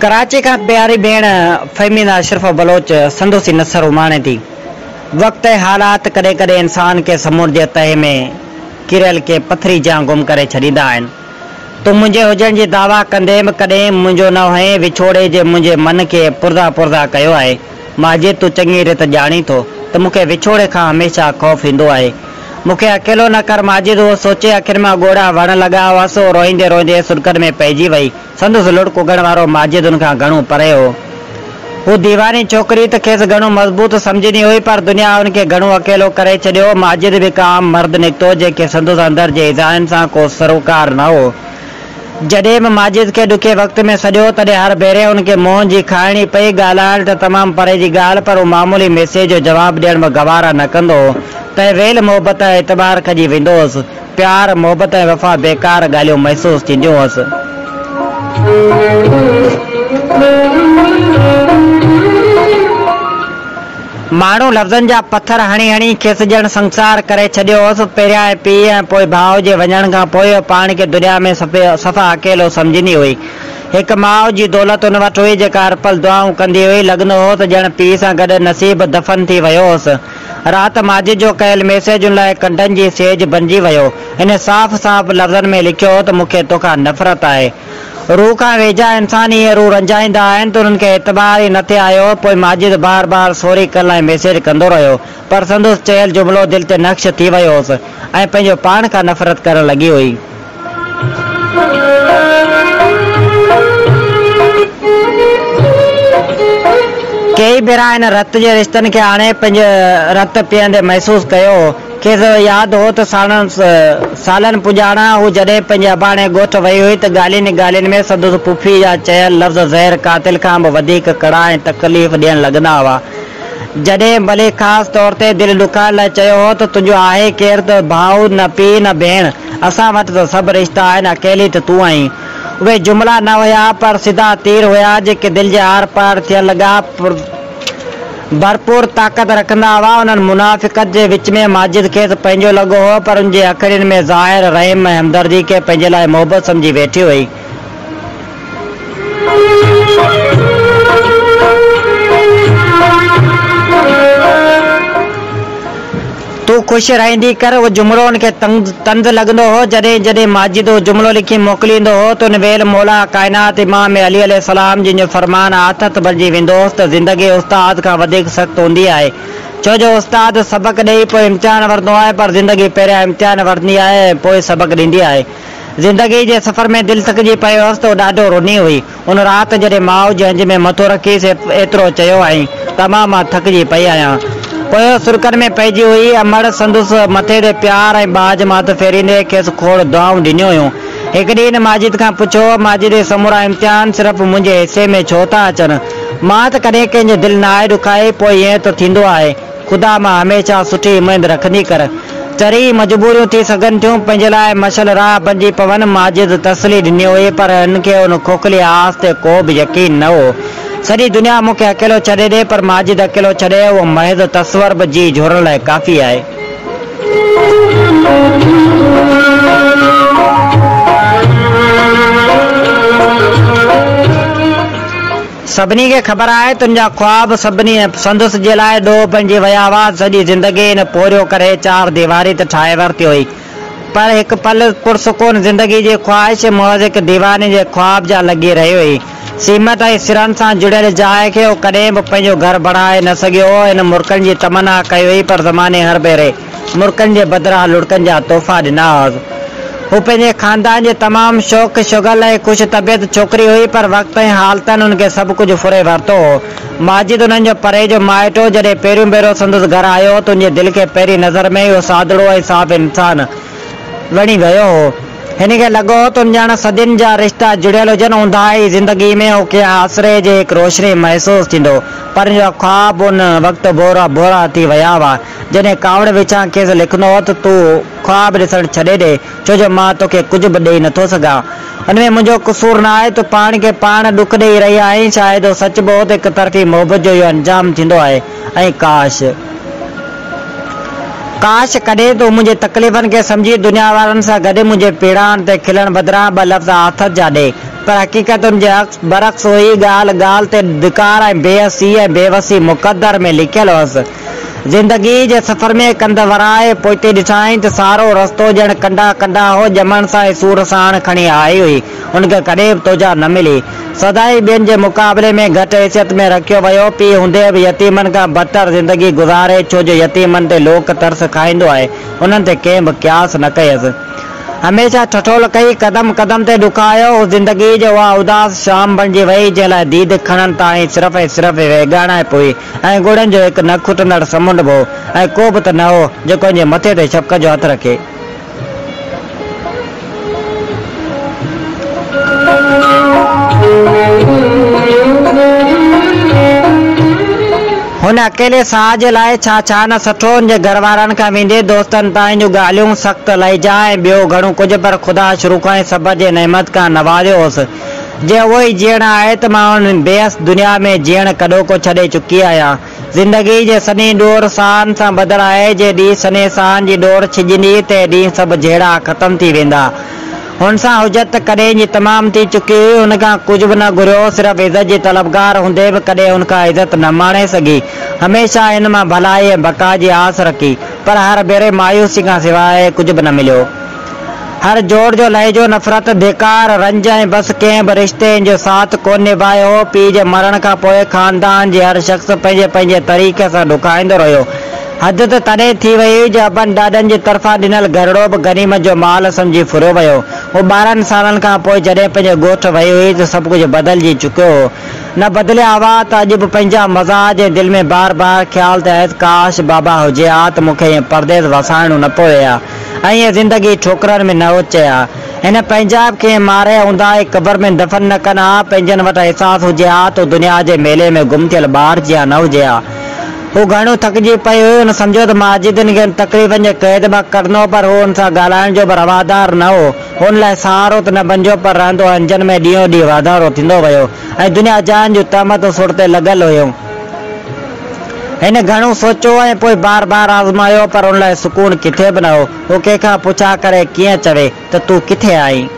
कराची का प्यारी भेण फहमीदा अशरफ बलोच संदोसी नसर उमाणे थी। वक्त हालात कदे कदे इंसान के समुद्र के तह में किरल के पथरी जा गुम करे छॾींदा आहिनि। तूं मुंहिंजे हुजण जी दावा कंदे कॾहिं मुंहिंजो न हुए विछोड़े जे मुंहिंजे मन के पुरदा पुरदा कयो आहे। माजिद तूं चङी रीत ॼाणी थो त मूंखे विछोड़े खां हमेशह ख़ौफ़ ईंदो आहे। मूंखे अकेलो न कर माजिद, उहो सोचे आख़िर मां ॻोड़ा वण लॻा हुअसि। रोईंदे रोईंदे सुरकनि में पइजी वई। संदसि लुड़क उगण वारो माजिद उनखां घणो परे हो। हू दीवानी छोकिरी त खेसि घणो मज़बूत सम्झंदी हुई, पर दुनिया उनखे घणो अकेलो करे छॾियो। माजिद बि का आम मर्द निकितो जंहिंखे संदसि अंदर जे इज़ाइन सां को सरोकार न हो। जॾहिं बि माजिद खे ॾुखे वक़्त में सॼो, तॾहिं हर भेरे उनखे मोहन जी खाइणी पई। ॻाल्हाइण त तमामु परे जी ॻाल्हि, पर हू मामूली मैसेज जो जवाबु ॾियण में गवारा न कंदो हो। त वेल मोहबत एतबार खजी वेंदो हुअसि। प्यार मोहबत ऐं वफ़ा बेकार ॻाल्हियूं महसूसु थींदियूं हुअसि। माण्हू लफ़्ज़नि जा पत्थर हणी हणी खेसि ॼण संसार करे छॾियो हुअसि। पहिरियां पीउ ऐं पोइ भाउ जे वञण खां पोइ पाण खे दुनिया में सफ़ा अकेलो सम्झंदी हुई। हिकु माउ जी दौलत उन वटि हुई जेका हर पल दुआऊं कंदी हुई। लॻंदो हो त ॼण पीउ सां गॾु नसीब दफ़न थी वियो हुअसि। राति माजिद जो कयल मैसेज उन लाइ कंडनि जी सेज बणिजी वियो। हिन साफ़ साफ़ लफ़्ज़नि में लिखियो हो त मूंखे तोखां नफ़रत आहे। रूह खां वेझा इंसान इहे रूह रंजाईंदा आहिनि त उन्हनि खे एतबार ई न थिए आयो। पोइ माजिद बार बार सोरी करण लाइ मैसेज कंदो रहियो, पर संदसि चयल जुमिलो दिलि ते नक्श थी वियो हुअसि ऐं पंहिंजो पाण खां नफ़रत करणु लॻी हुई। कई भेरा हिन रत जे रिश्तनि खे हाणे पंहिंजे रत पीअंदे महसूसु कयो। खेसि यादि हो त सालनि पुॼाणा हू जॾहिं पंहिंजे अबाणे ॻोठ वई हुई त ॻाल्हियुनि ॻाल्हियुनि में संदसि पुफी जा चयल लफ़्ज़ ज़हर कातिल खां बि वधीक कड़ा ऐं तकलीफ़ ॾियणु लॻंदा हुआ। जॾहिं भले ख़ासि तौर ते दिलि ॾुखाइण लाइ चयो हो त तुंहिंजो आहे केरु, त भाउ न पीउ न भेण, असां वटि त सभु रिश्ता आहिनि, अकेली त तूं आहीं। उहे जुमिला न हुया, पर सिधा तीर हुया जेके दिलि जे आर पार थियण लॻा, भरपूर ताक़त रखंदा हुआ। उन्हनि मुनाफ़िक़त जे विच में माजिद खेसि पंहिंजो लॻो हो, पर उनजे अखियुनि में ज़ाहिर रहम ऐं हमदर्दी खे पंहिंजे लाइ मोहबत सम्झी वेठी हुई। तूं ख़ुशि रहंदी कर, उहो जुमिलो उनखे तंज़ लॻंदो हो। जॾहिं जॾहिं माजिद उहो जुमिलो लिखी मोकिलींदो हो त उन वेल मौला काइनात इमाम अली अलैहिस्सलाम जिन जो फरमान आथत बणिजी वेंदो हुअसि त ज़िंदगी उस्ताद खां वधीक सख़्तु हूंदी आहे। छो जो उस्ताद सबक़ ॾेई पोइ इम्तिहान वठंदो आहे, पर ज़िंदगी पहिरियां इम्तिहान वठंदी आहे ऐं पोइ सबक़ ॾींदी आहे। ज़िंदगी जे सफ़र में दिलि थकिजी पियो हुअसि त ॾाढो रुनी हुई। उन राति जॾहिं माउ जे हंज में मथो रखीसि एतिरो चयो आई, तमामु मां थकिजी पई आहियां। पोइ सुरकनि में पइजी हुई। अमड़ संदसि मथे ते प्यार ऐं बाज मात फेरींदे खेसि खोड़ दुआऊं ॾिनियूं हुयूं। हिकु ॾींहुं माजिद खां पुछो, माजिद समूरा इम्तिहान सिर्फ़ु मुंहिंजे हिसे में छो था अचनि? मां त कॾहिं कंहिंजे दिलि न आहे ॾुखाई, पोइ ईअं त थींदो आहे। ख़ुदा मां हमेशह सुठी उमेद रखंदी कर। चरी मजबूरियूं थी सघनि थियूं, पंहिंजे लाइ मशल राह बणिजी पवनि। माजिद तसली ॾिनी हुई, पर हिनखे उन खोखली आस ते को बि यकीन न हो। सॼी दुनिया मूंखे अकेलो छॾे ॾे, पर माजिद अकेलो छॾे उहो महज़ तस्वर बि जी झोरण लाइ काफ़ी आहे। सभिनी खे ख़बर आहे तुंहिंजा ख्वाब सभिनी संदसि जे लाइ ॾोह बणिजी विया हुआ। सॼी ज़िंदगी हिन पोरियो करे चार दीवारी त ठाहे वरिती हुई, पर हिकु पल पुरसुकून ज़िंदगी जी ख्वाहिश मौज हिकु दीवाने जे ख्वाब जा लॻी रही हुई। सीमत ऐं सिरनि सां जुड़ियल जाइ खे उहो कॾहिं बि पंहिंजो घर बणाए न सघियो हो। हिन मुर्कनि जी तमन्ना कई हुई, पर ज़माने हर भेरे मुर्कनि जे बदिरां लुड़कनि जा तोहफ़ा ॾिना हुअसि। हू पंहिंजे ख़ानदान जे तमामु शौक़ शुगल ऐं ख़ुशि तबियत छोकिरी हुई, पर वक़्त ऐं हालतनि उनखे सभु कुझु फुरे वरितो हो। माजिद उन्हनि जो परे जो माइट हो। जॾहिं पहिरियों भेरो संदसि घर आयो त उनजे दिलि खे पहिरीं नज़र में इहो सादड़ो ऐं साफ़ इंसानु वणी वियो हो। हिन खे लॻो त ॼण सदियुनि जा रिश्ता जुड़ियल हुजनि। ऊंदाही ज़िंदगी में हू कंहिं आसरे जे हिकु रोशनी महसूसु थींदो, पर हिन जा ख्वाब उन वक़्तु बोरा बोरा थी विया हुआ। जॾहिं कावड़ विछां खेसि लिखंदो हो त तूं ख्वाब ॾिसणु छॾे ॾे, छो जो मां तोखे कुझु बि ॾेई नथो सघां। हुनमें मुंहिंजो क़सूरु न आहे, तूं पाण खे पाण ॾुख ॾेई रही आहीं। शायदि सच बि हो त हिकु तरफ़ी मोहबत जो इहो अंजाम थींदो आहे। ऐं काश काश कॾहिं तूं मुंहिंजी तकलीफ़ुनि खे सम्झी दुनिया वारनि सां गॾु मुंहिंजे पीड़ाउनि ते खिलण बदिरां ॿ लफ़्ज़ हथ जा ॾे। पर हक़ीक़तुनि जे बरक़्स हुई ॻाल्हि ॻाल्हि ते धिकार ऐं बेहसी ऐं बेवसी मुक़दर में लिखियल हुअसि। ज़िंदगी जे सफ़र में कंध वराए पोइते ॾिठाई त सारो रस्तो ॼण कंडा कंडा हो ॼमण सां ऐं सूर साण खणी आई हुई। उनखे कॾहिं बि तोजा न मिली। सदाई ॿियनि जे मुक़ाबले में घटि हैसियत में रखियो वियो। पीउ हूंदे बि यतीमनि खां बदतर ज़िंदगी गुज़ारे, छो जो यतीमनि ते लोक तरस खाईंदो आहे। उन्हनि ते कंहिं बि क़यास न कयसि। हमेशह ठठोल कई, कदम कदम ते ॾुकायो। ज़िंदगी जो उहा उदास शाम बणिजी वई जंहिं लाइ दीद खणनि ताईं सिर्फ़ु ऐं सिर्फ़ु वेगाइण पोई ऐं गुड़नि जो हिकु न खुटंदड़ समुंड हो ऐं को बि त न हो जेको हिन जे मथे ते शफ़क़त जो हथु रखे। हुन अकेले साह जे लाइ छा न सठो। हुनजे घर वारनि खां वेंदे दोस्तनि ताईं जूं ॻाल्हियूं सख़्तु लहिजा ऐं ॿियो घणो कुझु, पर ख़ुदा शुरू खां ई सबर जे नेमत खां नवाज़ियो होसि। जे उहो ई जीअण आहे त मां हुन बेहस दुनिया में जीअण कॾो को छॾे चुकी आहियां। ज़िंदगी जे सनी ॾोर साहनि सां बदिल आहे। जे ॾींहुं सने साहनि जी ॾोर छिॼंदी ते ॾींहुं सभु जहिड़ा ख़तमु थी वेंदा। हुन सां हुजत कॾहिं जी तमामु थी चुकी हुई। हुनखां कुझु बि न घुरियो, सिर्फ़ु इज़त जी तलबगार हूंदे बि कॾहिं हुनखां इज़त न माणे सघी। हमेशह हिन मां भलाई ऐं बका जी आस रखी, पर हर भेरे मायूसी खां सवाइ कुझु बि न मिलियो। हर जोड़ जो लहिजो नफ़रत, धिकार, रंज ऐं बसि कंहिं बि रिश्ते जो साथ कोन निभायो हो। पीउ जे मरण खां पोइ ख़ानदान जे हर शख़्स पंहिंजे पंहिंजे तरीक़े सां ॾुकाईंदो रहियो। हद त तॾहिं थी वई जो अबनि ॾाॾनि जे तरफ़ां ॾिनल घरड़ो बि गनीमत जो माल सम्झी फुरियो वियो। उहो 12 सालनि खां पोइ जॾहिं पंहिंजे ॻोठ वई हुई त सभु कुझु बदिलजी चुकियो हो। न बदिलिया हुआ त अॼु बि पंहिंजा मज़ाज जे दिलि में बार बार ख़्यालु त आहे काश बाबा हुजे हा त मूंखे ईअं परदेस वसाइणो न पियो हा ऐं ईअं ज़िंदगी ठोकरनि में न उचे हा। हिन पंहिंजा बि कंहिं मारे हूंदा ऐं क़बर में दफ़न न कनि हा। पंहिंजनि वटि अहसासु हुजे हा त दुनिया जे मेले में गुम थियल ॿार जीअं न हुजे हा। हू घणो थकिजी पई हुई। हुन सम्झो त माजिदनि खे तकलीफ़ुनि जे क़ैद मां कढंदो, पर हू हुन सां ॻाल्हाइण जो बि रवादार न हो। हुन लाइ सहारो त न बणिजो, पर रहंदो अंजन में ॾींहों ॾींहुं वाधारो थींदो वियो ऐं दुनिया जान जूं तहमतूं सुर ते लॻल हुयूं। हिन घणो सोचियो ऐं पोइ बार बार आज़मायो, पर हुन लाइ सुकून किथे बि न हो। हू कंहिंखां पुछा करे कीअं चवे त तूं किथे आई।